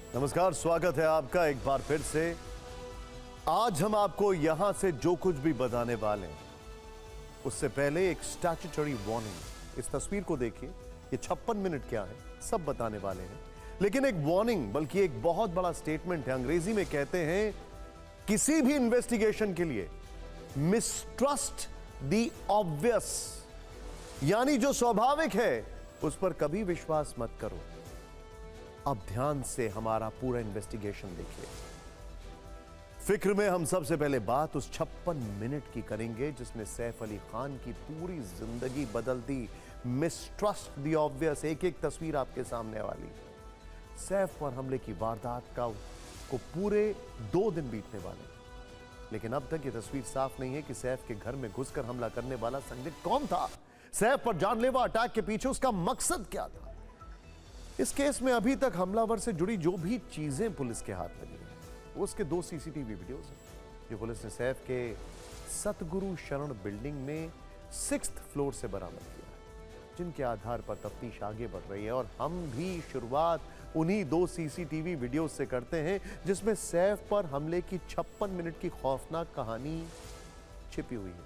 नमस्कार, स्वागत है आपका एक बार फिर से। आज हम आपको यहां से जो कुछ भी बताने वाले हैं उससे पहले एक स्टैट्यूटरी वार्निंग। इस तस्वीर को देखिए, ये 56 मिनट क्या है सब बताने वाले हैं, लेकिन एक वार्निंग बल्कि एक बहुत बड़ा स्टेटमेंट है। अंग्रेजी में कहते हैं किसी भी इन्वेस्टिगेशन के लिए मिसट्रस्ट द ऑब्वियस, यानी जो स्वाभाविक है उस पर कभी विश्वास मत करो। अब ध्यान से हमारा पूरा इन्वेस्टिगेशन देखिए। फिक्र में हम सबसे पहले बात उस 56 मिनट की करेंगे जिसने सैफ अली खान की पूरी जिंदगी बदल दी। मिसट्रस्ट द ऑब्वियस, एक एक तस्वीर आपके सामने वाली। सैफ पर हमले की वारदात को पूरे 2 दिन बीतने वाले, लेकिन अब तक यह तस्वीर साफ नहीं है कि सैफ के घर में घुसकर हमला करने वाला संदिग्ध कौन था। सैफ पर जानलेवा अटैक के पीछे उसका मकसद क्या था। इस केस में अभी तक हमलावर से जुड़ी जो भी चीजें पुलिस के हाथ लगी हैं वो उसके 2 सीसीटीवी वीडियोस हैं जो पुलिस ने सैफ के सतगुरु शरण बिल्डिंग में 6th फ्लोर से बरामद किया है, जिनके आधार पर तफ्तीश आगे बढ़ रही है। और हम भी शुरुआत उन्हीं 2 सीसीटीवी वीडियोस से करते हैं जिसमें सैफ पर हमले की 56 मिनट की खौफनाक कहानी छिपी हुई है।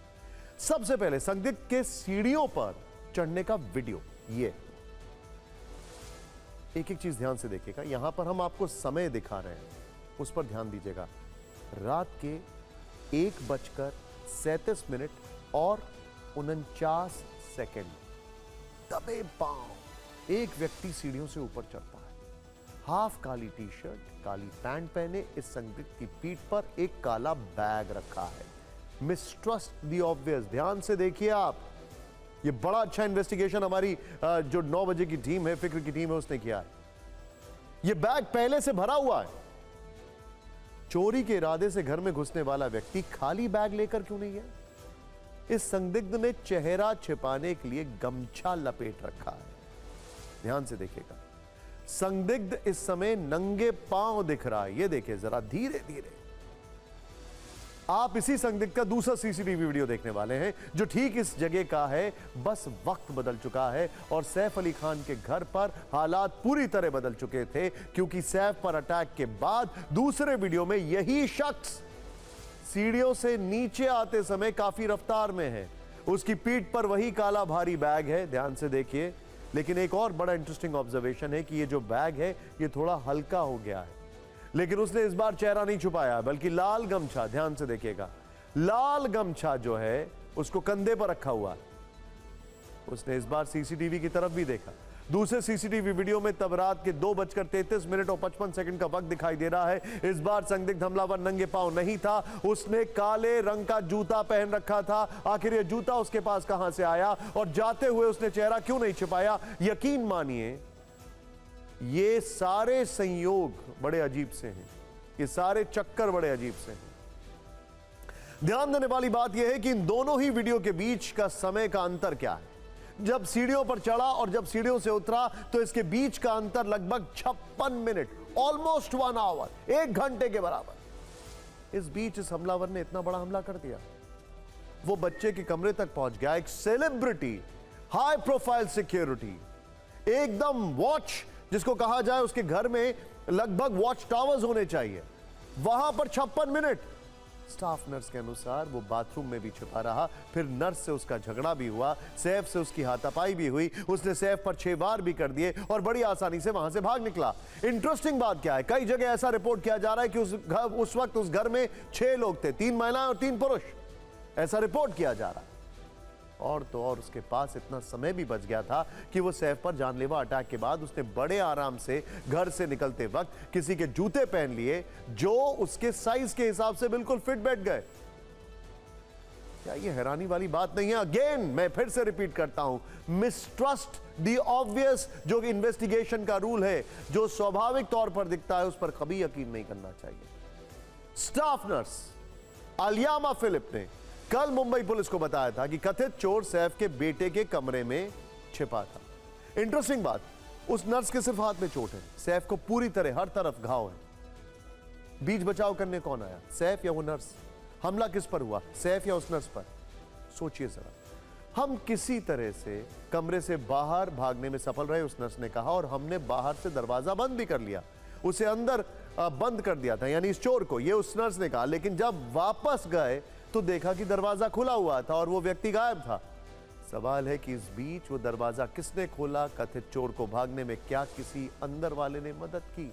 सबसे पहले संदिग्ध के सीढ़ियों पर चढ़ने का वीडियो, ये एक एक चीज ध्यान से देखिएगा। यहां पर हम आपको समय दिखा रहे हैं, उस पर ध्यान दीजिएगा। रात के 1:37 और 49 सेकंड, दबे पांव एक व्यक्ति सीढ़ियों से ऊपर चढ़ता है। हाफ काली टी शर्ट, काली पैंट पहने इस संदिग्ध की पीठ पर एक काला बैग रखा है। मिसट्रस्ट द ऑब्वियस, ध्यान से देखिए आप। ये बड़ा अच्छा इन्वेस्टिगेशन हमारी जो 9 बजे की टीम है, फिक्र की टीम है, उसने किया है। ये बैग पहले से भरा हुआ है। चोरी के इरादे से घर में घुसने वाला व्यक्ति खाली बैग लेकर क्यों नहीं है? इस संदिग्ध ने चेहरा छिपाने के लिए गमछा लपेट रखा है। ध्यान से देखिएगा, संदिग्ध इस समय नंगे पांव दिख रहा है। ये देखिए जरा, धीरे धीरे आप इसी संदिग्ध का दूसरा सीसीटीवी वीडियो देखने वाले हैं जो ठीक इस जगह का है। बस वक्त बदल चुका है और सैफ अली खान के घर पर हालात पूरी तरह बदल चुके थे, क्योंकि सैफ पर अटैक के बाद दूसरे वीडियो में यही शख्स सीढ़ियों से नीचे आते समय काफी रफ्तार में है। उसकी पीठ पर वही काला भारी बैग है, ध्यान से देखिए। लेकिन एक और बड़ा इंटरेस्टिंग ऑब्जर्वेशन है कि ये जो बैग है ये थोड़ा हल्का हो गया है, लेकिन उसने इस बार चेहरा नहीं छुपाया बल्कि लाल गमछा, ध्यान से देखिएगा, लाल गमछा जो है उसको कंधे पर रखा हुआ है। उसने इस बार सीसीटीवी की तरफ भी देखा। दूसरे सीसीटीवी वीडियो में तब रात के 2:33 और 55 सेकंड का वक्त दिखाई दे रहा है। इस बार संदिग्ध हमलावर नंगे पांव नहीं था, उसने काले रंग का जूता पहन रखा था। आखिर यह जूता उसके पास कहां से आया और जाते हुए उसने चेहरा क्यों नहीं छिपाया? यकीन मानिए ये सारे संयोग बड़े अजीब से हैं, ये सारे चक्कर बड़े अजीब से हैं। ध्यान देने वाली बात यह है कि इन दोनों ही वीडियो के बीच का समय का अंतर क्या है। जब सीढ़ियों पर चढ़ा और जब सीढ़ियों से उतरा तो इसके बीच का अंतर लगभग 56 मिनट, ऑलमोस्ट 1 आवर, 1 घंटे के बराबर। इस बीच इस हमलावर ने इतना बड़ा हमला कर दिया। वो बच्चे के कमरे तक पहुंच गया, एक सेलिब्रिटी, हाई प्रोफाइल सिक्योरिटी, एकदम वॉच जिसको कहा जाए, उसके घर में लगभग वॉच टावर्स होने चाहिए, वहां पर 56 मिनट। स्टाफ नर्स के अनुसार वो बाथरूम में भी छिपा रहा, फिर नर्स से उसका झगड़ा भी हुआ, सैफ से उसकी हाथापाई भी हुई, उसने सैफ पर 6 वार भी कर दिए और बड़ी आसानी से वहां से भाग निकला। इंटरेस्टिंग बात क्या है, कई जगह ऐसा रिपोर्ट किया जा रहा है कि उस वक्त उस घर में 6 लोग थे, 3 महिलाएं और 3 पुरुष, ऐसा रिपोर्ट किया जा रहा है। और तो और उसके पास इतना समय भी बच गया था कि वो सैफ पर जानलेवा अटैक के बाद उसने बड़े आराम से घर से निकलते वक्त किसी के जूते पहन लिए जो उसके साइज के हिसाब से बिल्कुल फिट बैठ गए। क्या ये हैरानी वाली बात नहीं है? अगेन मैं फिर से रिपीट करता हूं, मिसट्रस्ट द ऑब्वियस जो इन्वेस्टिगेशन का रूल है, जो स्वाभाविक तौर पर दिखता है उस पर कभी यकीन नहीं करना चाहिए। स्टाफ नर्स अलियामा फिलिप ने कल मुंबई पुलिस को बताया था कि कथित चोर सैफ के बेटे के कमरे में छिपा था। इंटरेस्टिंग बात, उस नर्स के सिर्फ हाथ में चोट है, सैफ को पूरी तरह हर तरफ घाव है। बीच बचाव करने कौन आया, सैफ या वो नर्स? हमला किस पर हुआ, सैफ या उस नर्स पर? सोचिए जरा। हम किसी तरह से कमरे से बाहर भागने में सफल रहे, उस नर्स ने कहा, और हमने बाहर से दरवाजा बंद भी कर लिया। उसे अंदर बंद कर दिया था, यानी इस चोर को, ये उस नर्स ने कहा। लेकिन जब वापस गए तो देखा कि दरवाजा खुला हुआ था और वो व्यक्ति गायब था। सवाल है कि इस बीच वो दरवाजा किसने खोला? कथित चोर को भागने में क्या किसी अंदर वाले ने मदद की?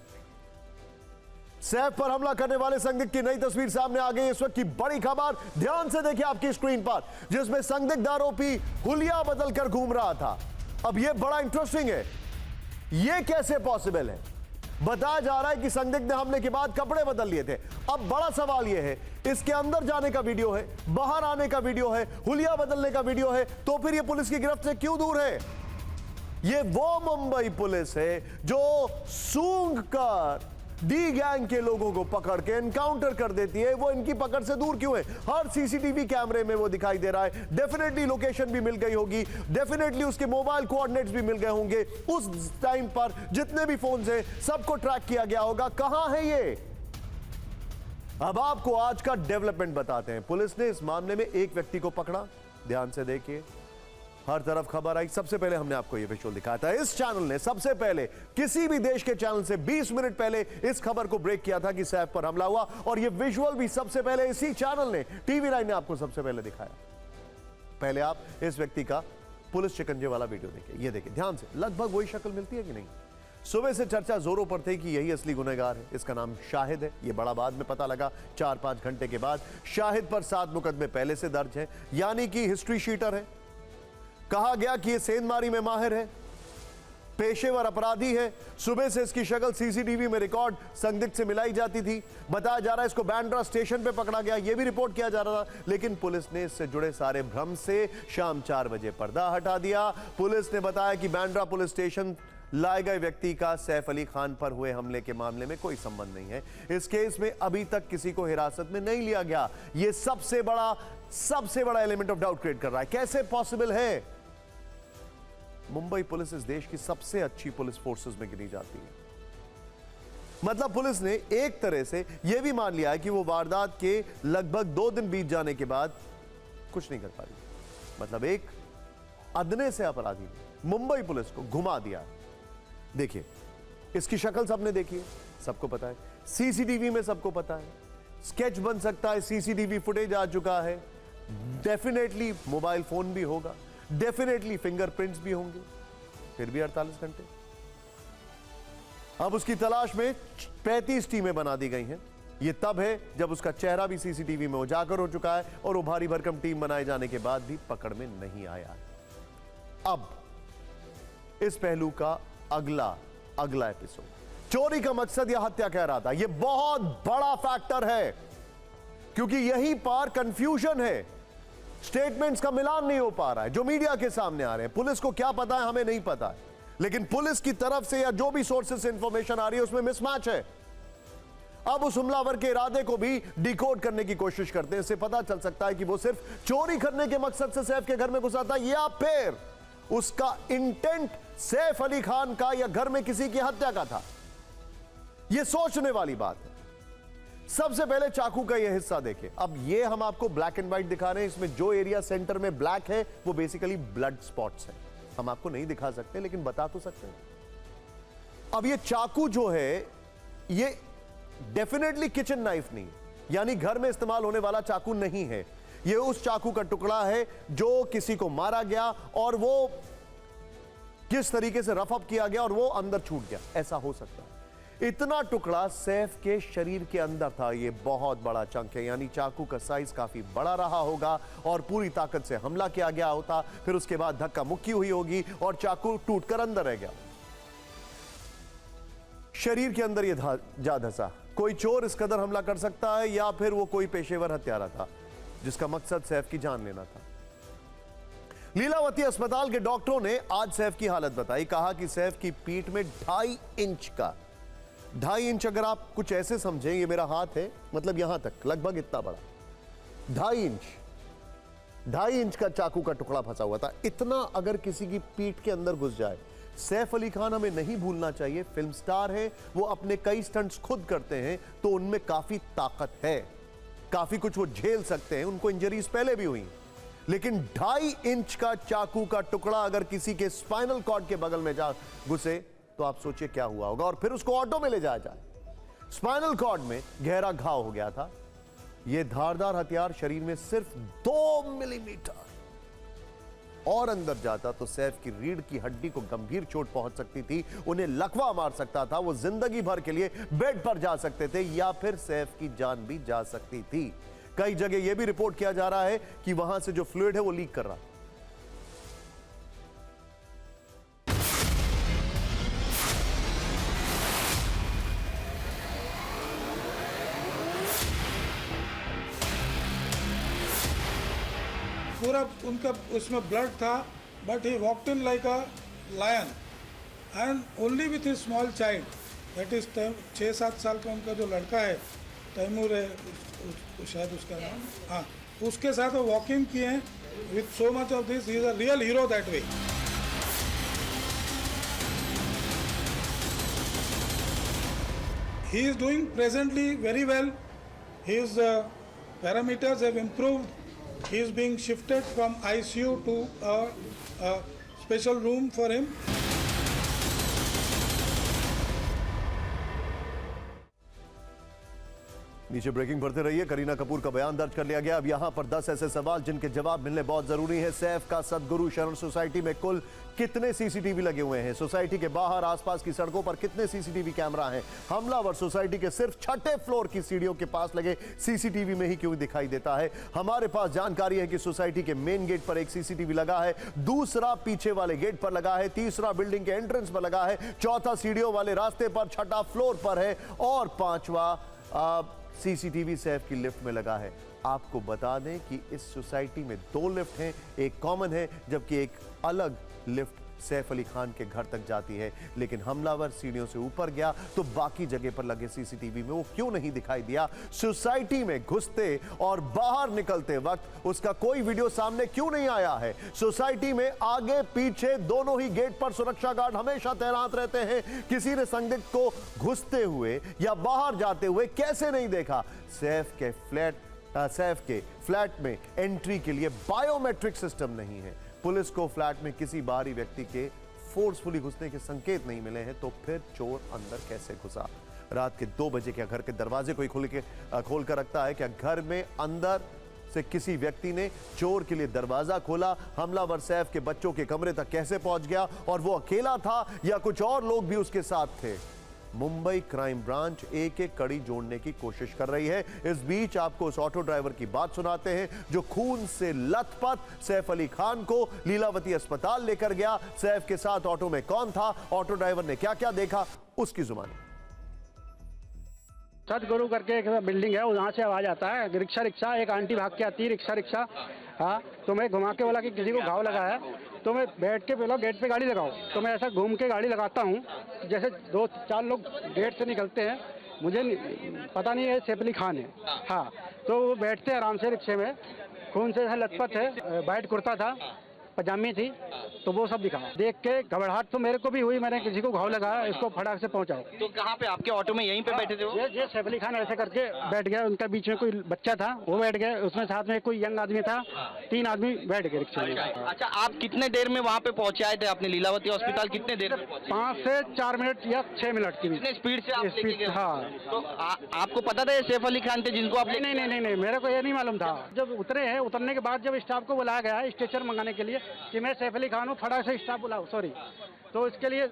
सैफ पर हमला करने वाले संदिग्ध की नई तस्वीर सामने आ गई। इस वक्त की बड़ी खबर ध्यान से देखिए आपकी स्क्रीन पर, जिसमें संदिग्ध आरोपी हुलिया बदलकर घूम रहा था। अब यह बड़ा इंटरेस्टिंग है, यह कैसे पॉसिबल है? बताया जा रहा है कि संदिग्ध ने हमले के बाद कपड़े बदल लिए थे। अब बड़ा सवाल यह है, इसके अंदर जाने का वीडियो है, बाहर आने का वीडियो है, हुलिया बदलने का वीडियो है, तो फिर यह पुलिस की गिरफ्त से क्यों दूर है? यह वो मुंबई पुलिस है जो सूंघ कर डी गैंग के लोगों को पकड़ के एनकाउंटर कर देती है। वो इनकी पकड़ से दूर क्यों है? हर सीसीटीवी कैमरे में वो दिखाई दे रहा है। डेफिनेटली लोकेशन भी मिल गई होगी, डेफिनेटली उसके मोबाइल कोऑर्डिनेट्स भी मिल गए होंगे। उस टाइम पर जितने भी फोन्स हैं सबको ट्रैक किया गया होगा। कहां है ये? अब आपको आज का डेवलपमेंट बताते हैं। पुलिस ने इस मामले में एक व्यक्ति को पकड़ा। ध्यान से देखिए, हर तरफ खबर आई। सबसे पहले हमने आपको यह विजुअल दिखाया था। इस चैनल ने सबसे पहले, किसी भी देश के चैनल से 20 मिनट पहले इस खबर को ब्रेक किया था कि सैफ पर हमला हुआ, और यह विजुअल भी सबसे पहले इसी चैनल ने, टीवी9 ने आपको सबसे पहले दिखाया। पहले आप इस व्यक्ति का पुलिस शिकंजे वाला वीडियो देखिए। ये देखिए ध्यान से, लगभग वही शक्ल मिलती है कि नहीं? सुबह से चर्चा जोरों पर थी कि यही असली गुनहगार है। इसका नाम शाहिद है। यह बड़ा बाद में पता लगा, 4-5 घंटे के बाद। शाहिद पर 7 मुकदमे पहले से दर्ज है, यानी कि हिस्ट्री शीटर है। कहा गया कि यह सेंधमारी में माहिर है, पेशेवर अपराधी है। सुबह से इसकी शक्ल सीसीटीवी में रिकॉर्ड संदिग्ध से मिलाई जाती थी। बताया जा रहा है इसको बांद्रा स्टेशन पे पकड़ा गया, यह भी रिपोर्ट किया जा रहा था। लेकिन पुलिस ने इससे जुड़े सारे भ्रम से शाम 4 बजे पर्दा हटा दिया। पुलिस ने बताया कि बांद्रा पुलिस स्टेशन लाए गए व्यक्ति का सैफ अली खान पर हुए हमले के मामले में कोई संबंध नहीं है। इस केस में अभी तक किसी को हिरासत में नहीं लिया गया। यह सबसे बड़ा एलिमेंट ऑफ डाउट क्रिएट कर रहा है। कैसे पॉसिबल है? मुंबई पुलिस इस देश की सबसे अच्छी पुलिस फोर्सेस में गिनी जाती है। मतलब पुलिस ने एक तरह से यह भी मान लिया है कि वो वारदात के लगभग 2 दिन बीत जाने के बाद कुछ नहीं कर पा रही। मतलब एक अदने से अपराधी ने मुंबई पुलिस को घुमा दिया। देखिए, इसकी शक्ल सबने देखी है, सबको पता है। सीसीटीवी में सबको पता है, स्केच बन सकता है, सीसीटीवी फुटेज आ चुका है। डेफिनेटली मोबाइल फोन भी होगा, डेफिनेटली फिंगरप्रिंट्स भी होंगे। फिर भी 48 घंटे। अब उसकी तलाश में 35 टीमें बना दी गई हैं। यह तब है जब उसका चेहरा भी सीसीटीवी में उजागर हो चुका है और वो भारी भरकम टीम बनाए जाने के बाद भी पकड़ में नहीं आया। अब इस पहलू का अगला एपिसोड, चोरी का मकसद या हत्या कह रहा था, यह बहुत बड़ा फैक्टर है, क्योंकि यहीं पर कंफ्यूजन है। स्टेटमेंट्स का मिलान नहीं हो पा रहा है जो मीडिया के सामने आ रहे हैं। पुलिस को क्या पता है हमें नहीं पता है, लेकिन पुलिस की तरफ से या जो भी सोर्सेस से इंफॉर्मेशन आ रही है उसमें मिसमैच है। अब उस हमलावर के इरादे को भी डिकोड करने की कोशिश करते हैं। इससे पता चल सकता है कि वो सिर्फ चोरी करने के मकसद से सैफ के घर में घुसा था, या फिर उसका इंटेंट सैफ अली खान का या घर में किसी की हत्या का था। यह सोचने वाली बात है। सबसे पहले चाकू का यह हिस्सा देखिए। अब यह हम आपको ब्लैक एंड व्हाइट दिखा रहे हैं। इसमें जो एरिया सेंटर में ब्लैक है वो बेसिकली ब्लड स्पॉट्स है। हम आपको नहीं दिखा सकते लेकिन बता तो सकते हैं। अब यह चाकू जो है यह डेफिनेटली किचन नाइफ नहीं, यानी घर में इस्तेमाल होने वाला चाकू नहीं है। यह उस चाकू का टुकड़ा है जो किसी को मारा गया और वो किस तरीके से रफ अप किया गया और वो अंदर छूट गया, ऐसा हो सकता है। इतना टुकड़ा सैफ के शरीर के अंदर था। यह बहुत बड़ा चंक है, यानी चाकू का साइज काफी बड़ा रहा होगा और पूरी ताकत से हमला किया गया होता। फिर उसके बाद धक्का मुक्की हुई होगी और चाकू टूटकर अंदर रह गया। शरीर के अंदर यह जा धंसा। कोई चोर इस कदर हमला कर सकता है या फिर वो कोई पेशेवर हत्यारा था जिसका मकसद सैफ की जान लेना था। लीलावती अस्पताल के डॉक्टरों ने आज सैफ की हालत बताई। कहा कि सैफ की पीठ में 2.5 इंच, अगर आप कुछ ऐसे समझें, ये मेरा हाथ है, मतलब यहां तक लगभग इतना बड़ा, 2.5 इंच का चाकू का टुकड़ा फंसा हुआ था। इतना अगर किसी की पीठ के अंदर घुस जाए। सैफ अली खान, हमें नहीं भूलना चाहिए, फिल्म स्टार है, वो अपने कई स्टंट्स खुद करते हैं, तो उनमें काफी ताकत है, काफी कुछ वो झेल सकते हैं। उनको इंजरीज पहले भी हुई, लेकिन 2.5 इंच का चाकू का टुकड़ा अगर किसी के स्पाइनल कॉर्ड के बगल में जा घुसे तो आप सोचिए क्या हुआ होगा। और फिर उसको ऑटो में ले जाया जाए। स्पाइनल कॉर्ड में गहरा घाव हो गया था। यह धारदार हथियार शरीर में सिर्फ 2 मिलीमीटर और अंदर जाता तो सैफ की रीढ़ की हड्डी को गंभीर चोट पहुंच सकती थी, उन्हें लकवा मार सकता था, वो जिंदगी भर के लिए बेड पर जा सकते थे या फिर सैफ की जान भी जा सकती थी। कई जगह यह भी रिपोर्ट किया जा रहा है कि वहां से जो फ्लूइड है वो लीक कर रहा है। पूरा उनका उसमें ब्लड था, but he walked in like a lion and only with a small child, that is 6-7 साल का उनका जो लड़का है, तैमूर है शायद उसका नाम, हाँ, उसके साथ वो वॉक इन किए हैं with so much of this. He is a real hero that way. He is doing presently very well. His parameters have improved. He is being shifted from ICU to a special room for him. नीचे breaking पढ़ते रहिए। करीना कपूर का बयान दर्ज कर लिया गया। अब यहां पर 10 ऐसे सवाल जिनके जवाब मिलने बहुत जरूरी है। सैफ का सदगुरु शरण सोसाइटी में कुल कितने सीसीटीवी लगे हुए हैं? सोसाइटी के बाहर आसपास की सड़कों पर कितने सीसीटीवी कैमरा हैं? हमलावर सोसाइटी के सिर्फ 6ठे फ्लोर की सीढ़ियों के पास लगे सीसीटीवी में ही क्यों दिखाई देता है? हमारे पास जानकारी है कि सोसाइटी के मेन गेट पर एक सीसीटीवी लगा है, दूसरा पीछे वाले गेट पर लगा है, तीसरा बिल्डिंग के एंट्रेंस पर लगा है, चौथा सीढ़ियों वाले रास्ते पर, छठा फ्लोर पर है और पांचवा सीसीटीवी सैफ की लिफ्ट में लगा है। आपको बता दें कि इस सोसाइटी में 2 लिफ्ट हैं, एक कॉमन है जबकि एक अलग लिफ्ट सैफ अली खान के घर तक जाती है। लेकिन हमलावर सीढ़ियों से ऊपर गया तो बाकी जगह पर लगे सीसीटीवी में वो क्यों नहीं दिखाई दिया? सोसाइटी में घुसते और बाहर निकलते वक्त उसका कोई वीडियो सामने क्यों नहीं आया है? सोसाइटी में आगे पीछे दोनों ही गेट पर सुरक्षा गार्ड हमेशा तैनात रहते हैं। किसी ने संदिग्ध को घुसते हुए या बाहर जाते हुए कैसे नहीं देखा? सैफ के फ्लैट में एंट्री के लिए बायोमेट्रिक सिस्टम नहीं है। पुलिस को फ्लैट में किसी बाहरी व्यक्ति के फोर्सफुली घुसने के संकेत नहीं मिले हैं, तो फिर चोर अंदर कैसे घुसा? रात के 2 बजे क्या घर के दरवाजे कोई खोल कर रखता है? क्या घर में अंदर से किसी व्यक्ति ने चोर के लिए दरवाजा खोला? हमलावर सैफ के बच्चों के कमरे तक कैसे पहुंच गया और वो अकेला था या कुछ और लोग भी उसके साथ थे? मुंबई क्राइम ब्रांच एक कड़ी जोड़ने की कोशिश कर रही है। इस बीच आपको उस ऑटो ड्राइवर की बात सुनाते हैं जो खून से लथपथ सैफ अली खान को लीलावती अस्पताल लेकर गया। सैफ के साथ ऑटो में कौन था, ऑटो ड्राइवर ने क्या क्या देखा, उसकी जुबानी। सदगुरु करके एक बिल्डिंग है, वहाँ से आवाज आता है, रिक्शा एक आंटी भाग के आती है, रिक्शा हाँ, तो मैं घुमा के बोला कि किसी को घाव लगा है, तो मैं बैठ के बोला गेट पे गाड़ी लगाओ, तो मैं ऐसा घूम के गाड़ी लगाता हूँ। जैसे 2-4 लोग गेट से निकलते हैं, मुझे पता नहीं है सैफ अली खान है, हाँ, तो वो बैठते आराम से रिक्शे में, खून से लथपथ है, वाइट कुर्ता था, पजामी थी, तो वो सब दिखा। देख के घबराहट तो मेरे को भी हुई, मैंने किसी को घाव लगाया, इसको फटाक से पहुंचाओ। तो कहाँ पे आपके ऑटो में यहीं पे बैठे थे वो? ये सैफ अली खान ऐसे करके बैठ गया, उनका बीच में कोई बच्चा था, वो बैठ गया, उसमें साथ में कोई यंग आदमी था, 3 आदमी बैठ गए रिक्शे में। अच्छा, आप कितने देर में वहाँ पे पहुँचे आए थे अपने लीलावती हॉस्पिटल? कितने देर में? 5 से 4 मिनट या 6 मिनट की। कितने स्पीड से आप लेके गए? हाँ। तो आपको पता था ये सैफ अली खान थे जिनको आप? नहीं, मेरे को ये नहीं मालूम था। जब उतरे हैं, उतरने के बाद जब स्टाफ को बुलाया गया है स्ट्रेचर मंगाने के लिए कि मैं सैफ अली खान हूँ, फटाक से स्टाफ बुलाओ, सॉरी, तो इसके लिए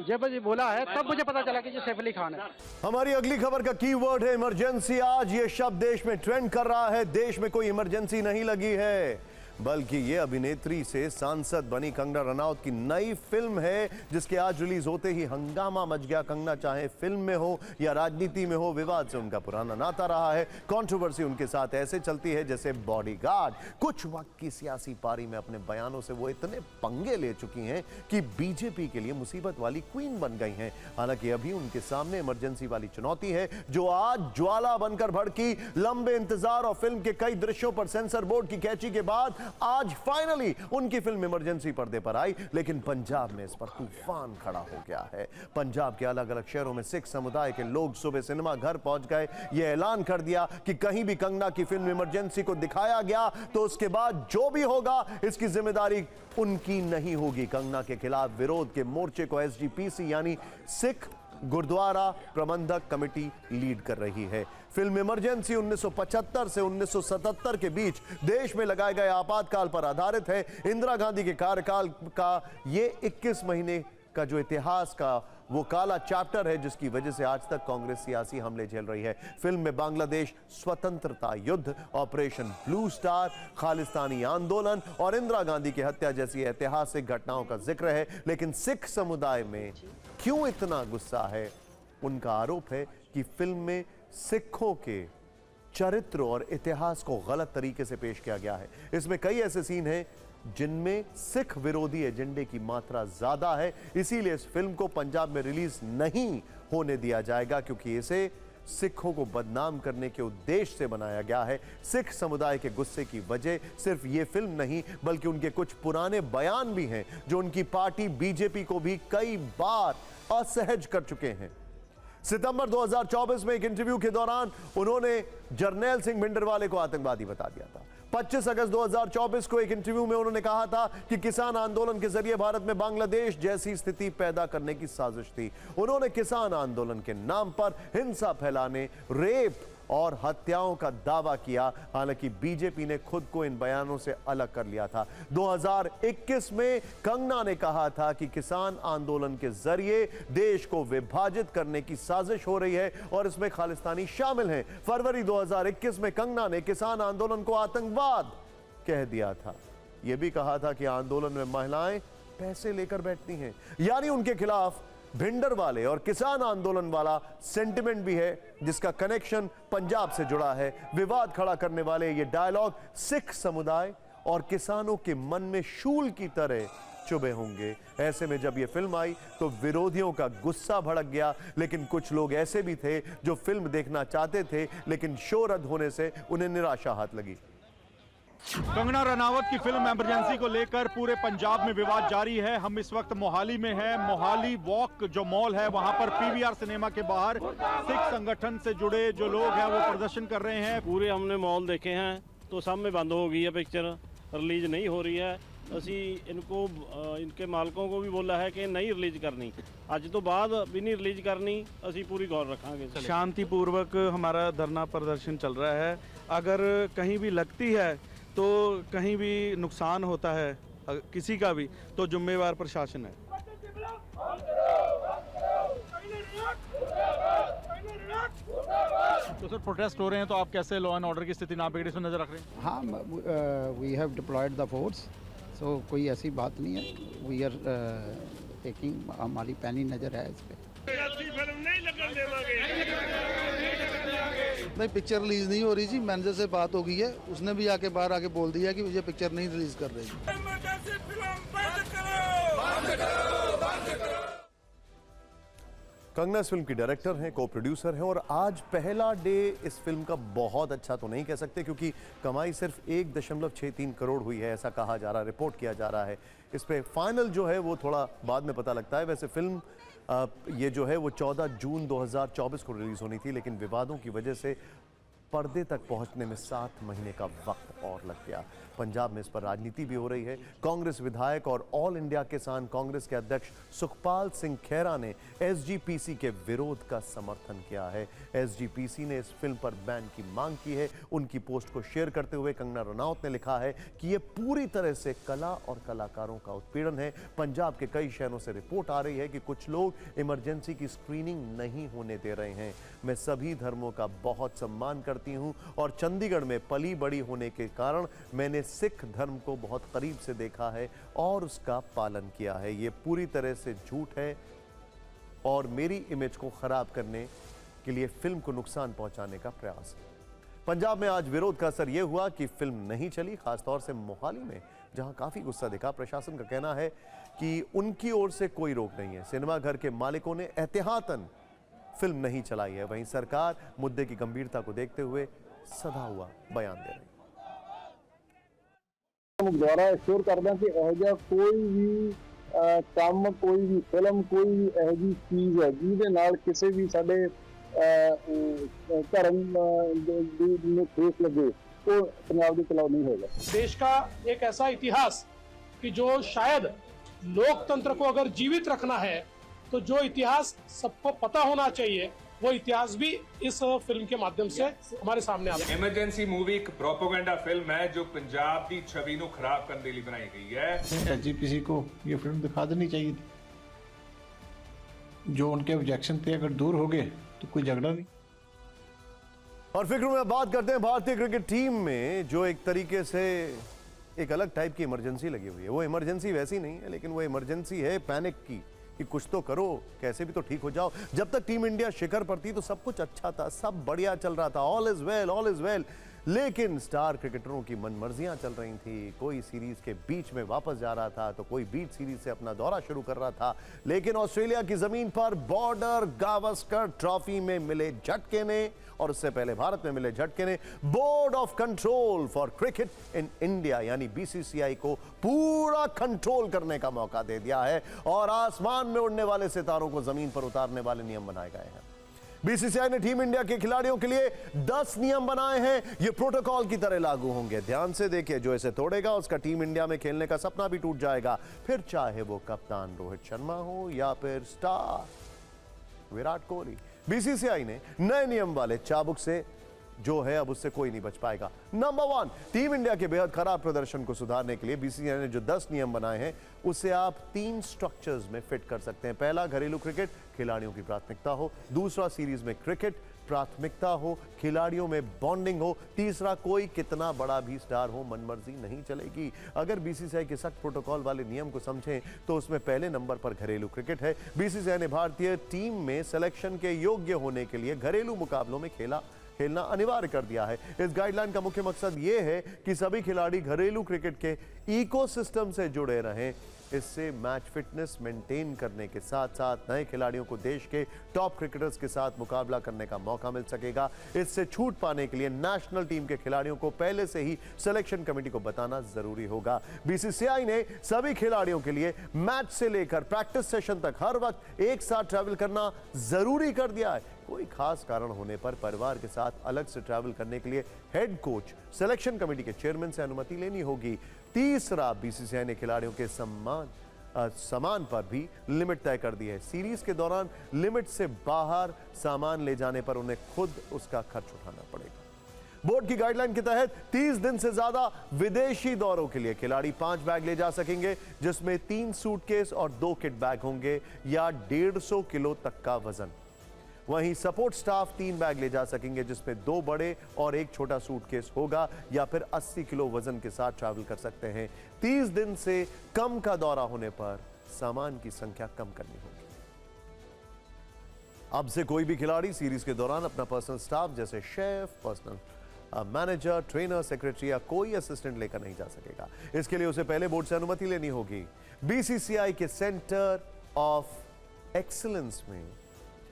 जब बोला है तब मुझे पता चला कि ये सैफ अली खान है। हमारी अगली खबर का कीवर्ड है इमरजेंसी। आज ये शब्द देश में ट्रेंड कर रहा है। देश में कोई इमरजेंसी नहीं लगी है, बल्कि ये अभिनेत्री से सांसद बनी कंगना रनौत की नई फिल्म है, जिसके आज रिलीज होते ही हंगामा मच गया। कंगना चाहे फिल्म में हो या राजनीति में हो, विवाद से उनका पुराना नाता रहा है। कंट्रोवर्सी उनके साथ ऐसे चलती है जैसे बॉडीगार्ड। कुछ वक्त की सियासी पारी में अपने बयानों से वो इतने पंगे ले चुकी हैं कि बीजेपी के लिए मुसीबत वाली क्वीन बन गई हैं। हालांकि अभी उनके सामने इमरजेंसी वाली चुनौती है, जो आज ज्वाला बनकर भड़की। लंबे इंतजार और फिल्म के कई दृश्यों पर सेंसर बोर्ड की कैची के बाद आज फाइनली उनकी फिल्म इमरजेंसी पर्दे पर आई, लेकिन पंजाब में इस पर तूफान खड़ा हो गया है। पंजाब के अलग अलग शहरों में सिख समुदाय के लोग सुबह सिनेमा घर पहुंच गए, यह ऐलान कर दिया कि कहीं भी कंगना की फिल्म इमरजेंसी को दिखाया गया तो उसके बाद जो भी होगा इसकी जिम्मेदारी उनकी नहीं होगी। कंगना के खिलाफ विरोध के मोर्चे को एसजीपीसी यानी सिख गुरुद्वारा प्रबंधक कमेटी लीड कर रही है। फिल्म इमरजेंसी 1975 से 1977 के बीच देश में लगाए गए आपातकाल पर आधारित है। इंदिरा गांधी के कार्यकाल का ये 21 महीने का जो इतिहास का वो काला चैप्टर है, जिसकी वजह से आज तक कांग्रेस सियासी हमले झेल रही है। फिल्म में बांग्लादेश स्वतंत्रता युद्ध, ऑपरेशन ब्लू स्टार, खालिस्तानी आंदोलन और इंदिरा गांधी की हत्या जैसी ऐतिहासिक घटनाओं का जिक्र है। लेकिन सिख समुदाय में क्यों इतना गुस्सा है? उनका आरोप है कि फिल्म में सिखों के चरित्र और इतिहास को गलत तरीके से पेश किया गया है। इसमें कई ऐसे सीन हैं जिनमें सिख विरोधी एजेंडे की मात्रा ज्यादा है, इसीलिए इस फिल्म को पंजाब में रिलीज नहीं होने दिया जाएगा, क्योंकि इसे सिखों को बदनाम करने के उद्देश्य से बनाया गया है। सिख समुदाय के गुस्से की वजह सिर्फ ये फिल्म नहीं, बल्कि उनके कुछ पुराने बयान भी हैं जो उनकी पार्टी बीजेपी को भी कई बार असहज कर चुके हैं। सितंबर 2024 में एक इंटरव्यू के दौरान उन्होंने जरनैल सिंह भिंडरवाले को आतंकवादी बता दिया था। 25 अगस्त 2024 को एक इंटरव्यू में उन्होंने कहा था कि किसान आंदोलन के जरिए भारत में बांग्लादेश जैसी स्थिति पैदा करने की साजिश थी। उन्होंने किसान आंदोलन के नाम पर हिंसा फैलाने, रेप और हत्याओं का दावा किया। हालांकि बीजेपी ने खुद को इन बयानों से अलग कर लिया था। 2021 में कंगना ने कहा था कि किसान आंदोलन के जरिए देश को विभाजित करने की साजिश हो रही है और इसमें खालिस्तानी शामिल हैं। फरवरी 2021 में कंगना ने किसान आंदोलन को आतंकवाद कह दिया था। यह भी कहा था कि आंदोलन में महिलाएं पैसे लेकर बैठती हैं, यानी उनके खिलाफ भिंडरवाले और किसान आंदोलन वाला सेंटिमेंट भी है, जिसका कनेक्शन पंजाब से जुड़ा है। विवाद खड़ा करने वाले ये डायलॉग सिख समुदाय और किसानों के मन में शूल की तरह चुभे होंगे। ऐसे में जब ये फिल्म आई तो विरोधियों का गुस्सा भड़क गया, लेकिन कुछ लोग ऐसे भी थे जो फिल्म देखना चाहते थे, लेकिन शो रद्द होने से उन्हें निराशा हाथ लगी। कंगना रनावत की फिल्म इमरजेंसी को लेकर पूरे पंजाब में विवाद जारी है। हम इस वक्त मोहाली में हैं। मोहाली वॉक जो मॉल है, वहां पर पीवीआर सिनेमा के बाहर सिख संगठन से जुड़े जो लोग हैं वो प्रदर्शन कर रहे हैं। पूरे हमने मॉल देखे हैं तो सब में बंद हो गई है, पिक्चर रिलीज नहीं हो रही है। असी इनको इनके मालकों को भी बोला है कि नहीं रिलीज करनी, आज तो बाद भी नहीं रिलीज करनी, असी पूरी गौर रखांगे। शांतिपूर्वक हमारा धरना प्रदर्शन चल रहा है। अगर कहीं भी लगती है तो कहीं भी नुकसान होता है किसी का भी, तो जिम्मेवार प्रशासन है। तो सर प्रोटेस्ट हो रहे हैं, तो आप कैसे लॉ एंड ऑर्डर की स्थिति ना बिगड़े इसमें नजर रख रहे हैं? हाँ, we have deployed the force, so कोई ऐसी बात नहीं है। वी आर टेकिंग, हमारी पैनी नज़र है इस पर। नहीं, पिक्चर रिलीज नहीं हो रही जी। मैनेजर से बात हो गई है, उसने भी आके बाहर आके बोल दिया कि मुझे पिक्चर नहीं रिलीज कर रही। कंगना इस फिल्म की डायरेक्टर हैं, को प्रोड्यूसर हैं और आज पहला डे इस फिल्म का बहुत अच्छा तो नहीं कह सकते, क्योंकि कमाई सिर्फ 1.63 करोड़ हुई है, ऐसा कहा जा रहा है, रिपोर्ट किया जा रहा है। इस पे फाइनल जो है वो थोड़ा बाद में पता लगता है। वैसे फिल्म ये जो है वो 14 जून 2024 को रिलीज होनी थी, लेकिन विवादों की वजह से पर्दे तक पहुंचने में 7 महीने का वक्त और लग गया। पंजाब में इस पर राजनीति भी हो रही है। कांग्रेस विधायक और ऑल इंडिया किसान कांग्रेस के अध्यक्ष सुखपाल सिंह खेरा ने एसजीपीसी के विरोध का समर्थन किया है। एसजीपीसी ने इस फिल्म पर बैन की मांग की है। उनकी पोस्ट को शेयर करते हुए कंगना रनावत ने लिखा है कि यह पूरी तरह से कला और कलाकारों का उत्पीड़न है। पंजाब के कई शहरों से रिपोर्ट आ रही है कि कुछ लोग इमरजेंसी की स्क्रीनिंग नहीं होने दे रहे हैं। मैं सभी धर्मों का बहुत सम्मान करती हूं और चंडीगढ़ में पली बड़ी होने के कारण मैंने सिख धर्म को बहुत करीब से देखा है और उसका पालन किया है। ये पूरी तरह से झूठ है और मेरी इमेज को खराब करने के लिए फिल्म को नुकसान पहुंचाने का प्रयास है। पंजाब में आज विरोध का असर यह हुआ कि फिल्म नहीं चली, खासतौर से मोहाली में जहां काफी गुस्सा दिखा। प्रशासन का कहना है कि उनकी ओर से कोई रोक नहीं है। सिनेमा घर के मालिकों ने एहतियातन फिल्म नहीं चलाई है। वहीं सरकार मुद्दे की गंभीरता को देखते हुए सधा हुआ बयान दे रही है। ਤੁਹਾਨੂੰ ਦੁਬਾਰਾ ਐਸ਼ੋਰ ਕਰਦਾ ਕਿ ਇਹੋ ਜਿਹਾ ਕੋਈ ਵੀ ਕੰਮ, ਕੋਈ ਵੀ ਫਿਲਮ, ਕੋਈ ਵੀ ਇਹੋ ਜਿਹੀ ਚੀਜ਼ ਹੈ ਜਿਹਦੇ ਨਾਲ ਕਿਸੇ ਵੀ ਸਾਡੇ ਧਰਮ ਨੂੰ ਠੇਸ लगे तो पंजाब के खिलाफ नहीं होगा। देश का एक ऐसा इतिहास कि जो शायद लोकतंत्र को अगर जीवित रखना है तो जो इतिहास सबको पता होना चाहिए वो इतिहास भी इस फिल्म के माध्यम से हमारे सामने आता है। इमरजेंसी मूवी एक प्रोपेगेंडा फिल्म है जो पंजाब की छवि को खराब करने लिए बनाई गई है। एसजीपीसी को ये फिल्म दिखा देनी चाहिए थी, जो उनके ऑब्जेक्शन थे अगर दूर हो गए तो कोई झगड़ा नहीं। और फिक्र में बात करते हैं भारतीय क्रिकेट टीम में जो एक तरीके से एक अलग टाइप की इमरजेंसी लगी हुई है। वो इमरजेंसी वैसी नहीं है, लेकिन वो इमरजेंसी है पैनिक की, कि कुछ तो करो, कैसे भी तो ठीक हो जाओ। जब तक टीम इंडिया शिखर पर थी तो सब कुछ अच्छा था, सब बढ़िया चल रहा था, all is well, all is well. लेकिन स्टार क्रिकेटरों की मनमर्जियां चल रही थी। कोई सीरीज के बीच में वापस जा रहा था तो कोई बीच सीरीज से अपना दौरा शुरू कर रहा था। लेकिन ऑस्ट्रेलिया की जमीन पर बॉर्डर गावस्कर ट्रॉफी में मिले झटके ने, और उससे पहले भारत में मिले झटके ने board of control for cricket in India यानी बीसीसीआई को पूरा कंट्रोल करने का मौका दे दिया है और आसमान में उड़ने वाले सितारों को जमीन पर उतारने वाले नियम बनाए गए हैं। बीसीसीआई ने टीम इंडिया के खिलाड़ियों के लिए 10 नियम बनाए हैं। ये प्रोटोकॉल की तरह लागू होंगे। ध्यान से देखिए, जो इसे तोड़ेगा उसका टीम इंडिया में खेलने का सपना भी टूट जाएगा, फिर चाहे वो कप्तान रोहित शर्मा हो या फिर स्टार विराट कोहली। बीसीसीआई ने नए नियम वाले चाबुक से जो है अब उससे कोई नहीं बच पाएगा। नंबर 1, टीम इंडिया के बेहद खराब प्रदर्शन को सुधारने के लिए बीसीसीआई ने जो 10 नियम बनाए हैं उसे आप 3 स्ट्रक्चर्स में फिट कर सकते हैं। पहला, घरेलू क्रिकेट खिलाड़ियों की प्राथमिकता हो। दूसरा, सीरीज में क्रिकेट प्राथमिकता हो, खिलाड़ियों में बॉन्डिंग हो। तीसरा, कोई कितना बड़ा भी स्टार हो, मनमर्जी नहीं चलेगी। अगर बीसीसीआई के सख्त प्रोटोकॉल वाले नियम को समझें तो उसमें पहले नंबर पर घरेलू क्रिकेट है। बीसीसीआई ने भारतीय टीम में सिलेक्शन के योग्य होने के लिए घरेलू मुकाबलों में खेलना अनिवार्य कर दिया है। इस गाइडलाइन का मुख्य मकसद यह है कि सभी खिलाड़ी घरेलू क्रिकेट के इकोसिस्टम से जुड़े रहें। इससे मैच फिटनेस मेंटेन करने के साथ साथ नए खिलाड़ियों को देश के टॉप क्रिकेटर्स के साथ मुकाबला करने का मौका मिल सकेगा। इससे छूट पाने के लिए नेशनल टीम के खिलाड़ियों को पहले से ही सिलेक्शन कमेटी को बताना जरूरी होगा। बीसीसीआई ने सभी खिलाड़ियों के लिए मैच से लेकर प्रैक्टिस सेशन तक हर वक्त एक साथ ट्रैवल करना जरूरी कर दिया है। कोई खास कारण होने पर परिवार के साथ अलग से ट्रैवल करने के लिए हेड कोच सिलेक्शन कमेटी के चेयरमैन से अनुमति लेनी होगी। तीसरा, बीसीसीआई ने खिलाड़ियों के सामान पर भी लिमिट तय कर दी है। सीरीज के दौरान लिमिट से बाहर सामान ले जाने पर उन्हें खुद उसका खर्च उठाना पड़ेगा। बोर्ड की गाइडलाइन के तहत 30 दिन से ज्यादा विदेशी दौरों के लिए खिलाड़ी 5 बैग ले जा सकेंगे, जिसमें 3 सूटकेस और 2 किट बैग होंगे या 150 किलो तक का वजन। वहीं सपोर्ट स्टाफ 3 बैग ले जा सकेंगे, जिसमें 2 बड़े और 1 छोटा सूटकेस होगा, या फिर 80 किलो वजन के साथ ट्रैवल कर सकते हैं। 30 दिन से कम का दौरा होने पर सामान की संख्या कम करनी होगी। अब से कोई भी खिलाड़ी सीरीज के दौरान अपना पर्सनल स्टाफ जैसे chef, personal manager, trainer, secretary या कोई असिस्टेंट लेकर नहीं जा सकेगा। इसके लिए उसे पहले बोर्ड से अनुमति लेनी होगी। बीसीसीआई के सेंटर ऑफ एक्सीलेंस में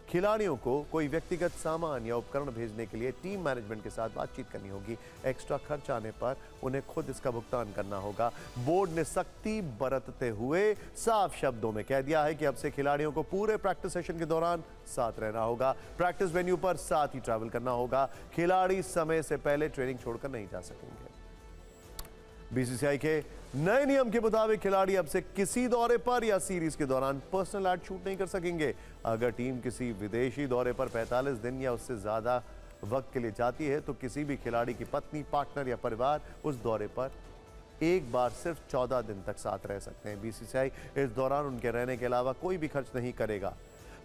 खिलाड़ियों को कोई व्यक्तिगत सामान या उपकरण भेजने के लिए टीम मैनेजमेंट के साथ बातचीत करनी होगी। एक्स्ट्रा खर्च आने पर उन्हें खुद इसका भुगतान करना होगा। बोर्ड ने सख्ती बरतते हुए साफ शब्दों में कह दिया है कि अब से खिलाड़ियों को पूरे प्रैक्टिस सेशन के दौरान साथ रहना होगा। प्रैक्टिस वेन्यू पर साथ ही ट्रैवल करना होगा। खिलाड़ी समय से पहले ट्रेनिंग छोड़कर नहीं जा सकेंगे। बीसीसीआई के नए नियम के मुताबिक खिलाड़ी अब से किसी दौरे पर या सीरीज के दौरान पर्सनल ऐड शूट नहीं कर सकेंगे। अगर टीम किसी विदेशी दौरे पर 45 दिन या उससे ज्यादा वक्त के लिए जाती है तो किसी भी खिलाड़ी की पत्नी, पार्टनर या परिवार उस दौरे पर एक बार सिर्फ 14 दिन तक साथ रह सकते हैं। बीसीसीआई इस दौरान उनके रहने के अलावा कोई भी खर्च नहीं करेगा।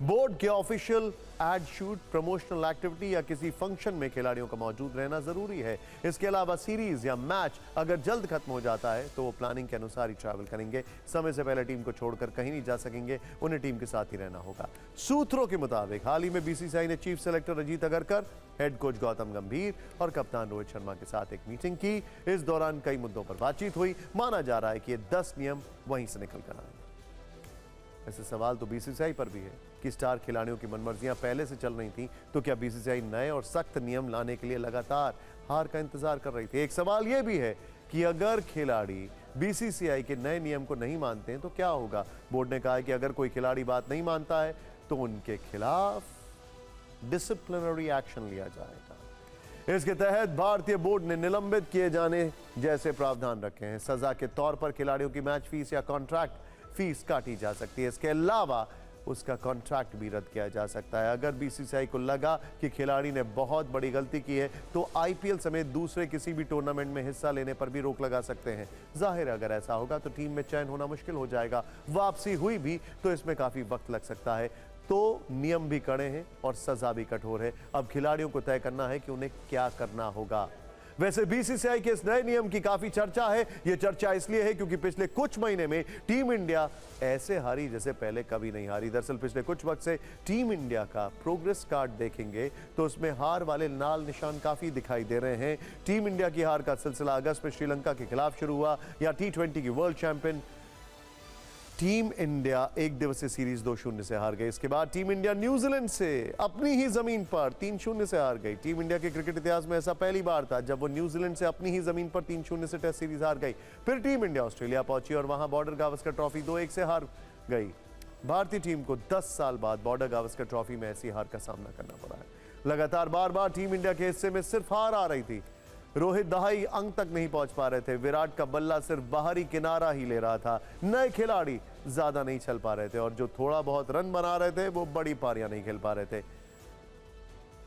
बोर्ड के official ad shoot, promotional activity या किसी फंक्शन में खिलाड़ियों का मौजूद रहना जरूरी है। इसके अलावा सीरीज या मैच अगर जल्द खत्म हो जाता है तो वो प्लानिंग के अनुसार ही ट्रैवल करेंगे। समय से पहले टीम को छोड़कर कहीं नहीं जा सकेंगे। उन्हें टीम के साथ ही रहना होगा। सूत्रों के मुताबिक हाल ही में बीसीसीआई ने chief selector Ajit Agarkar, head coach Gautam गंभीर और कप्तान रोहित शर्मा के साथ एक मीटिंग की। इस दौरान कई मुद्दों पर बातचीत हुई। माना जा रहा है कि ये 10 नियम वहीं से निकल कर आए। ऐसे सवाल तो बीसीसीआई पर भी है कि स्टार खिलाड़ियों की मनमर्जियां पहले से चल रही थीं, तो क्या बीसीसीआई नए और सख्त नियम लाने के लिए लगातार हार का इंतजार कर रही थी? एक सवाल यह भी है कि अगर खिलाड़ी बीसीसीआई के नए नियम को नहीं मानते हैं तो क्या होगा? बोर्ड ने कहा है कि अगर कोई खिलाड़ी बात नहीं मानता है तो उनके खिलाफ डिसिप्लिनरी एक्शन लिया जाएगा। इसके तहत भारतीय बोर्ड ने निलंबित किए जाने जैसे प्रावधान रखे हैं। सजा के तौर पर खिलाड़ियों की मैच फीस या कॉन्ट्रैक्ट फीस काटी जा सकती है। इसके अलावा उसका कॉन्ट्रैक्ट भी रद्द किया जा सकता है। अगर बीसीसीआई को लगा कि खिलाड़ी ने बहुत बड़ी गलती की है तो आईपीएल समेत दूसरे किसी भी टूर्नामेंट में हिस्सा लेने पर भी रोक लगा सकते हैं। जाहिर है अगर ऐसा होगा तो टीम में चयन होना मुश्किल हो जाएगा। वापसी हुई भी तो इसमें काफी वक्त लग सकता है। तो नियम भी कड़े हैं और सजा भी कठोर है। अब खिलाड़ियों को तय करना है कि उन्हें क्या करना होगा। वैसे बीसीसीआई के इस नए नियम की काफी चर्चा है। यह चर्चा इसलिए है क्योंकि पिछले कुछ महीने में टीम इंडिया ऐसे हारी जैसे पहले कभी नहीं हारी। दरअसल पिछले कुछ वक्त से टीम इंडिया का प्रोग्रेस कार्ड देखेंगे तो उसमें हार वाले लाल निशान काफी दिखाई दे रहे हैं। टीम इंडिया की हार का सिलसिला अगस्त में श्रीलंका के खिलाफ शुरू हुआ, या T20 की वर्ल्ड चैंपियन टीम इंडिया एक दिवसीय सीरीज 2-0 से हार गई। इसके बाद टीम इंडिया न्यूजीलैंड से अपनी ही जमीन पर 3-0 से हार गई। टीम इंडिया के क्रिकेट इतिहास में ऐसा पहली बार था जब वो न्यूजीलैंड से अपनी ही जमीन पर 3-0 से टेस्ट सीरीज हार गई। फिर टीम इंडिया ऑस्ट्रेलिया पहुंची और वहां बॉर्डर गावस्कर ट्रॉफी 2-1 से हार गई। भारतीय टीम को 10 साल बाद बॉर्डर गावस्कर ट्रॉफी में ऐसी हार का सामना करना पड़ा है। लगातार बार टीम इंडिया के हिस्से में सिर्फ हार आ रही थी। रोहित दहाई अंक तक नहीं पहुंच पा रहे थे। विराट का बल्ला सिर्फ बाहरी किनारा ही ले रहा था। नए खिलाड़ी ज्यादा नहीं चल पा रहे थे और जो थोड़ा बहुत रन बना रहे थे वो बड़ी पारियां नहीं खेल पा रहे थे।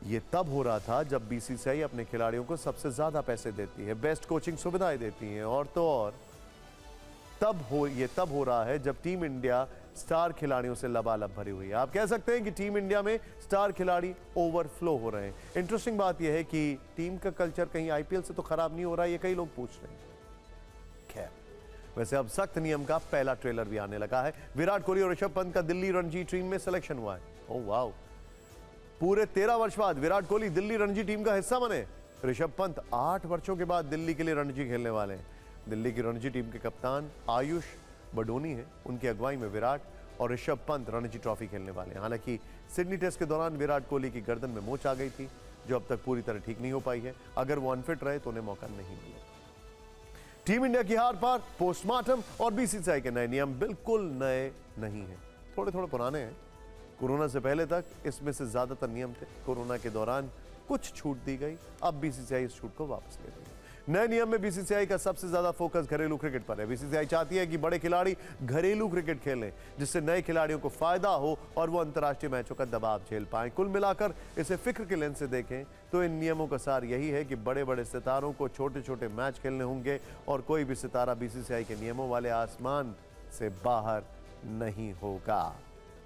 ये तब हो रहा था जब बीसीसीआई अपने खिलाड़ियों को सबसे ज्यादा पैसे देती है, बेस्ट कोचिंग सुविधाएं देती है, और तो और तब हो रहा है जब टीम इंडिया स्टार खिलाड़ियों से लबालब भरी हुई है। आप कह सकते हैं कि टीम इंडिया में स्टार खिलाड़ी ओवरफ्लो हो रहे हैं। इंटरेस्टिंग बात यह है कि टीम का कल्चर कहीं आईपीएल से तो खराब नहीं हो रहा है, ये कई लोग पूछ रहे हैं। खैर, वैसे अब सख्त नियम का पहला ट्रेलर भी आने लगा है। विराट कोहली और ऋषभ पंत का दिल्ली रणजी टीम में सिलेक्शन हुआ है। ओह वाह, पूरे 13 वर्ष बाद विराट कोहली दिल्ली रणजी टीम का हिस्सा बने। ऋषभ पंत 8 वर्षों के बाद दिल्ली के लिए रणजी खेलने वाले हैं। दिल्ली की रणजी टीम के कप्तान आयुष बडोनी है। उनकी अगुवाई में विराट और ऋषभ पंत रणजी ट्रॉफी खेलने वाले हैं। हालांकि सिडनी टेस्ट के दौरान विराट कोहली की गर्दन में मोच आ गई थी जो अब तक पूरी तरह ठीक नहीं हो पाई है। अगर वो अनफिट रहे तो उन्हें मौका नहीं मिलेगा। टीम इंडिया की हार पर पोस्टमार्टम और बीसीसीआई के नए नियम बिल्कुल नए नहीं हैं, थोड़े पुराने हैं। कोरोना से पहले तक इसमें से ज्यादातर नियम थे। कोरोना के दौरान कुछ छूट दी गई, अब बीसीसीआई इस छूट को वापस ले रही है। नए नियम में बीसीसीआई का सबसे ज्यादा फोकस घरेलू क्रिकेट पर है। बीसीसीआई चाहती है कि बड़े खिलाड़ी घरेलू क्रिकेट खेलें जिससे नए खिलाड़ियों को फायदा हो और वो अंतर्राष्ट्रीय मैचों का दबाव झेल पाएं। कुल मिलाकर इसे फिक्र के लेंस से देखें तो इन नियमों का सार यही है कि बड़े सितारों को छोटे मैच खेलने होंगे और कोई भी सितारा बीसीसीआई के नियमों वाले आसमान से बाहर नहीं होगा।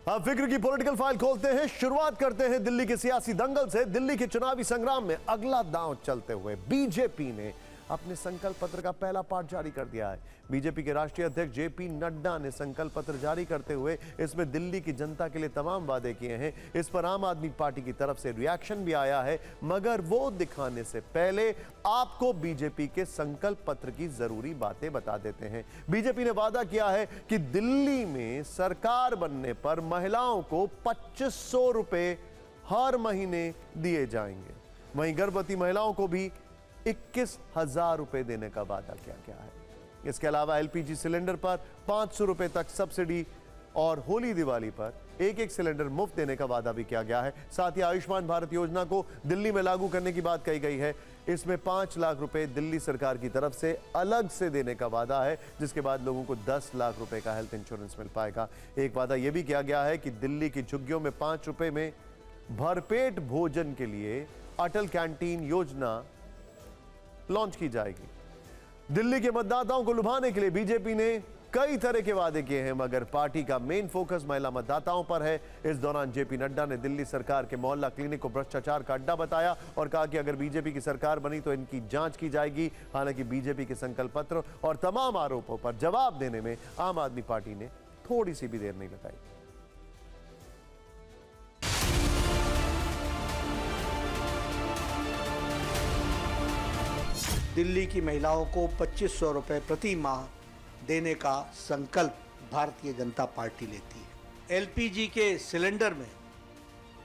अब फिक्र की पॉलिटिकल फाइल खोलते हैं। शुरुआत करते हैं दिल्ली के सियासी दंगल से। दिल्ली के चुनावी संग्राम में अगला दांव चलते हुए बीजेपी ने अपने संकल्प पत्र का पहला पार्ट जारी कर दिया है। बीजेपी के राष्ट्रीय अध्यक्ष जेपी नड्डा ने संकल्प पत्र जारी करते हुए इसमें दिल्ली की जनता के लिए तमाम वादे किए हैं। इस पर आम आदमी पार्टी की तरफ से रिएक्शन भी आया है, मगर वो दिखाने से पहले आपको बीजेपी के संकल्प पत्र की जरूरी बातें बता देते हैं। बीजेपी ने वादा किया है कि दिल्ली में सरकार बनने पर महिलाओं को 2500 रुपए हर महीने दिए जाएंगे। वहीं गर्भवती महिलाओं को भी 21,000 रुपए देने का वादा किया गया है। इसके अलावा एलपीजी सिलेंडर पर 500 रुपए तक सब्सिडी और होली दिवाली पर एक सिलेंडर मुफ्त देने का वादा भी किया गया है। साथ ही आयुष्मान भारत योजना को दिल्ली में लागू करने की बात कही गई है। इसमें 5 लाख रुपए दिल्ली सरकार की तरफ से अलग से देने का वादा है, जिसके बाद लोगों को 10 लाख रुपए का हेल्थ इंश्योरेंस मिल पाएगा। एक वादा यह भी किया गया है कि दिल्ली की झुग्गियों में 5 रुपए में भरपेट भोजन के लिए अटल कैंटीन योजना लॉन्च की जाएगी। दिल्ली के मतदाताओं को लुभाने के लिए बीजेपी ने कई तरह के वादे किए हैं, मगर पार्टी का मेन फोकस महिला मतदाताओं पर है। इस दौरान जेपी नड्डा ने दिल्ली सरकार के मोहल्ला क्लिनिक को भ्रष्टाचार का अड्डा बताया और कहा कि अगर बीजेपी की सरकार बनी तो इनकी जांच की जाएगी। हालांकि बीजेपी के संकल्प पत्र और तमाम आरोपों पर जवाब देने में आम आदमी पार्टी ने थोड़ी सी भी देर नहीं लगाई। दिल्ली की महिलाओं को 2500 रुपये प्रति माह देने का संकल्प भारतीय जनता पार्टी लेती है। एलपीजी के सिलेंडर में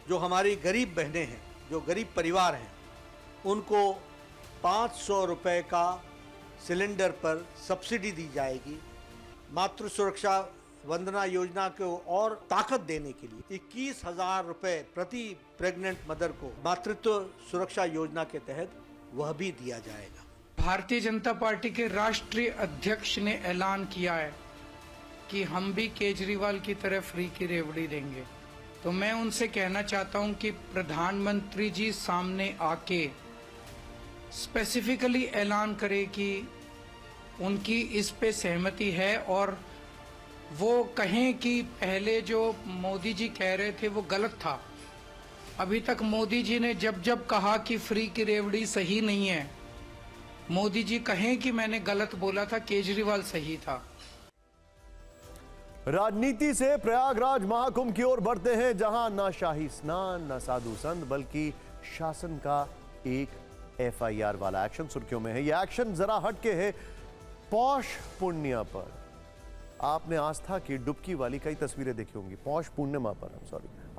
जो हमारी गरीब बहनें हैं, जो गरीब परिवार हैं, उनको 500 रुपये का सिलेंडर पर सब्सिडी दी जाएगी। मातृ सुरक्षा वंदना योजना को और ताकत देने के लिए 21,000 रुपए प्रति प्रेग्नेंट मदर को मातृत्व सुरक्षा योजना के तहत वह भी दिया जाएगा। भारतीय जनता पार्टी के राष्ट्रीय अध्यक्ष ने ऐलान किया है कि हम भी केजरीवाल की तरह फ्री की रेवड़ी देंगे। तो मैं उनसे कहना चाहता हूं कि प्रधानमंत्री जी सामने आके स्पेसिफिकली ऐलान करे कि उनकी इस पे सहमति है और वो कहें कि पहले जो मोदी जी कह रहे थे वो गलत था। अभी तक मोदी जी ने जब जब कहा कि फ्री की रेवड़ी सही नहीं है, मोदी जी कहें कि मैंने गलत बोला था, केजरीवाल सही था। राजनीति से प्रयागराज महाकुंभ की ओर बढ़ते हैं, जहां ना शाही स्नान, ना साधु संत, बल्कि शासन का एक एफआईआर वाला एक्शन सुर्खियों में है। यह एक्शन जरा हटके है। पौष पूर्णिमा पर आपने आस्था की डुबकी वाली कई तस्वीरें देखी होंगी। पौष पूर्णिमा पर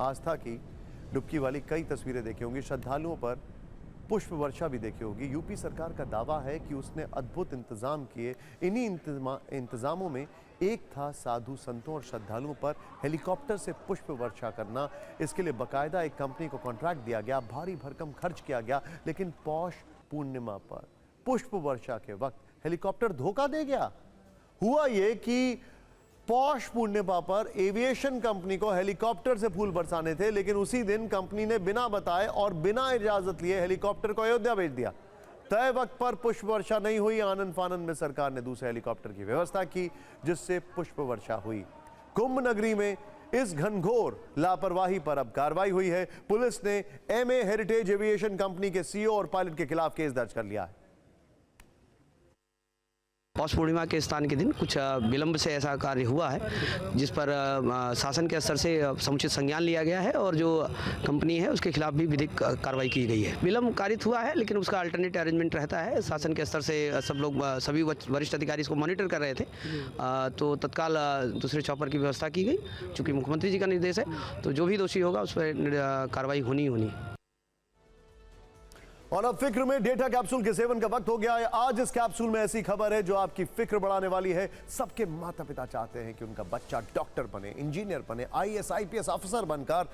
आस्था की डुबकी वाली कई तस्वीरें देखी होंगी। श्रद्धालुओं पर पुष्प वर्षा भी देखी होगी। यूपी सरकार का दावा है कि उसने अद्भुत इंतजाम किए। इन्हीं इंतजामों में एक था साधु संतों और श्रद्धालुओं पर हेलीकॉप्टर से पुष्प वर्षा करना। इसके लिए बकायदा एक कंपनी को कॉन्ट्रैक्ट दिया गया, भारी भरकम खर्च किया गया। लेकिन पौष पूर्णिमा पर पुष्प वर्षा के वक्त हेलीकॉप्टर धोखा दे गया। हुआ ये कि पौष पूर्णिमा पर एविएशन कंपनी को हेलीकॉप्टर से फूल बरसाने थे, लेकिन उसी दिन कंपनी ने बिना बताए और बिना इजाजत लिए हेलीकॉप्टर को अयोध्या भेज दिया। तय वक्त पर पुष्प वर्षा नहीं हुई। आनंद फानंद में सरकार ने दूसरे हेलीकॉप्टर की व्यवस्था की, जिससे पुष्प वर्षा हुई। कुंभ नगरी में इस घनघोर लापरवाही पर अब कार्रवाई हुई है। पुलिस ने एमए हेरिटेज एविएशन कंपनी के सीईओ और पायलट के खिलाफ केस दर्ज कर लिया है। पौष पूर्णिमा के स्थान के दिन कुछ विलंब से ऐसा कार्य हुआ है, जिस पर शासन के स्तर से समुचित संज्ञान लिया गया है और जो कंपनी है उसके खिलाफ भी विधिक कार्रवाई की गई है। विलंब कारित हुआ है, लेकिन उसका अल्टरनेट अरेंजमेंट रहता है। शासन के स्तर से सब लोग, सभी वरिष्ठ अधिकारी इसको मॉनिटर कर रहे थे, तो तत्काल दूसरे चॉपर की व्यवस्था की गई। चूँकि मुख्यमंत्री जी का निर्देश है, तो जो भी दोषी होगा उस पर कार्रवाई होनी। और अब फिक्र में डेटा कैप्सूल के सेवन का वक्त हो गया है। आज इस कैप्सूल में ऐसी खबर है जो आपकी फिक्र बढ़ाने वाली है। सबके माता पिता चाहते हैं कि उनका बच्चा डॉक्टर बने, इंजीनियर बने, आईएएस आईपीएस अफसर बनकर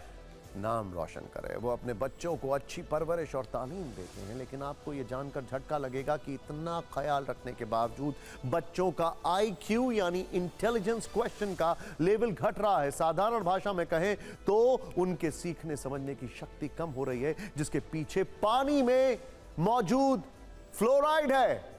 नाम रोशन करे। वो अपने बच्चों को अच्छी परवरिश और तालीम देते हैं, लेकिन आपको ये जानकर झटका लगेगा कि इतना ख्याल रखने के बावजूद बच्चों का आईक्यू यानी इंटेलिजेंस क्वेश्चन का लेवल घट रहा है। साधारण भाषा में कहें तो उनके सीखने समझने की शक्ति कम हो रही है, जिसके पीछे पानी में मौजूद फ्लोराइड है।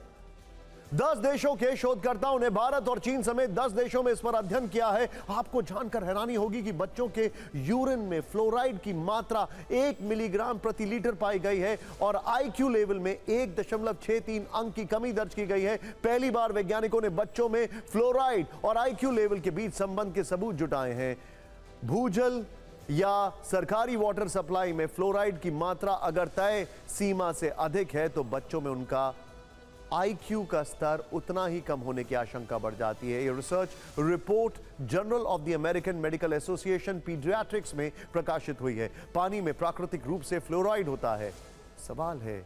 10 देशों के शोधकर्ताओं ने भारत और चीन समेत 10 देशों में इस पर अध्ययन किया है। आपको जानकर हैरानी होगी कि बच्चों के यूरिन में फ्लोराइड की मात्रा 1 मिलीग्राम प्रति लीटर पाई गई है और आईक्यू लेवल में 1.63 अंक की कमी दर्ज की गई है। पहली बार वैज्ञानिकों ने बच्चों में फ्लोराइड और आईक्यू लेवल के बीच संबंध के सबूत जुटाए हैं। भूजल या सरकारी वाटर सप्लाई में फ्लोराइड की मात्रा अगर तय सीमा से अधिक है तो बच्चों में उनका आईक्यू का स्तर उतना ही कम होने की आशंका बढ़ जाती है। ये research report journal of the American medical association paediatrics में प्रकाशित हुई है। पानी में प्राकृतिक रूप से फ्लोराइड होता है। सवाल है,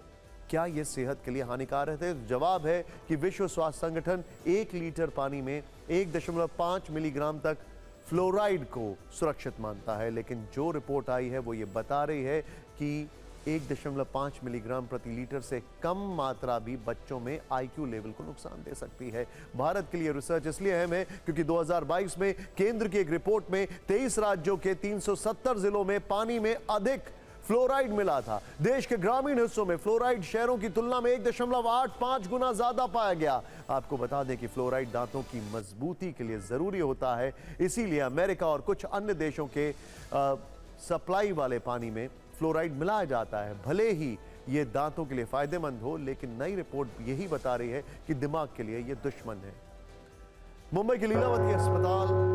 क्या यह सेहत के लिए हानिकारक है? जवाब है कि विश्व स्वास्थ्य संगठन 1 लीटर पानी में 1.5 मिलीग्राम तक फ्लोराइड को सुरक्षित मानता है, लेकिन जो रिपोर्ट आई है वो ये बता रही है कि 1.5 मिलीग्राम प्रति लीटर से कम मात्रा भी बच्चों में आईक्यू लेवल को नुकसान दे सकती है। भारत के लिए रिसर्च इसलिए अहम है क्योंकि 2022 में केंद्र की एक रिपोर्ट में 23 राज्यों के 370 जिलों में पानी में अधिक फ्लोराइड मिला था। देश के ग्रामीण हिस्सों में फ्लोराइड शहरों की तुलना में 1.85 गुना ज्यादा पाया गया। आपको बता दें कि फ्लोराइड दांतों की मजबूती के लिए जरूरी होता है, इसीलिए अमेरिका और कुछ अन्य देशों के सप्लाई वाले पानी में फ्लोराइड मिलाया जाता है। भले ही ये दांतों के लिए फायदेमंद हो, लेकिन नई रिपोर्ट यही बता रही है कि दिमाग के लिए ये दुश्मन है। मुंबई के लीलावती अस्पताल